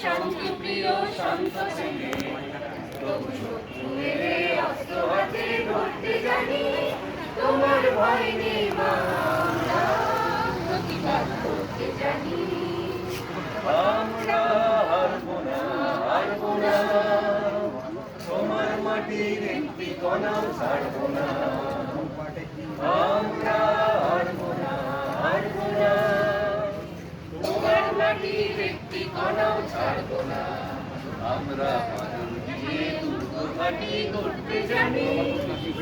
শান্তিপ্রিয় শান্ত ছেলে, তবু শত্রু এলে অস্ত্র হাতে ধরতে জানি। তোমার ভয় নেই মা, আমরা প্রতিবাদ করতে জানি। আমরা হারবো না, হারবো না, তোমার মাটির একটি কণাও ছাড়বো না। আমরা হারবো না, হারবো না, তোমার মাটির একটি কণাও ছাড়বো না। আমরা বাদল দিয়ে দুর্গ ঘাঁটি করতে জানি।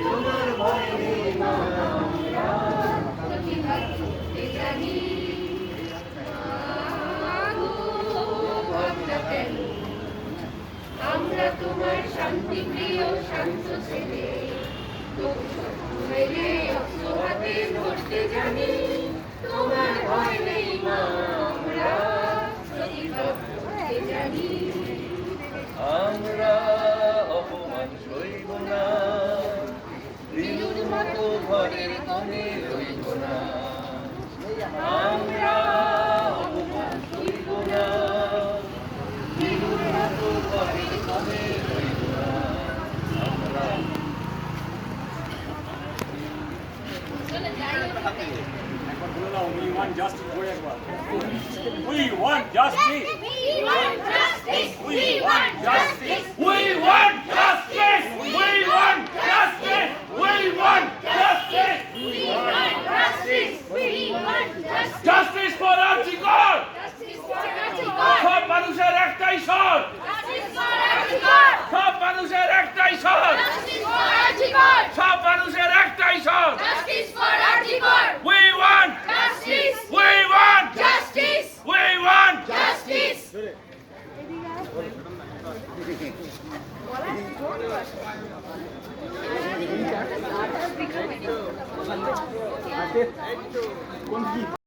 তোমার ভয় নেই মা, আমরা প্রতিবাদ করতে জানি। আমরা তোমার শান্তিপ্রিয় শান্ত ছেলে, তবু শত্রু এলে অস্ত্র হাতে ধরতে জানি। তোমার ভয় নেই মা, আমরা প্রতিবাদ করতে জানি। আমরা অপমান সইব না, দিনুর মতো ঘরের কোণে রইব না। আমরা অপমান সইব না, দিনুর মতো ঘরের কোণে রইব না। আমরা We want justice. We want justice. We want justice! We want justice. We want justice! We want justice! We want justice! We want justice! We want justice! Justice for Archikor! Justice for Archikor! সব মানুষের একটাই স্বর, Justice for Archikor! সব মানুষের একটাই স্বর, Justice for Archikor! সব মানুষের একটাই স্বর। Justice for Archikor! We want, Justice! we want, Justice! we want. Justice!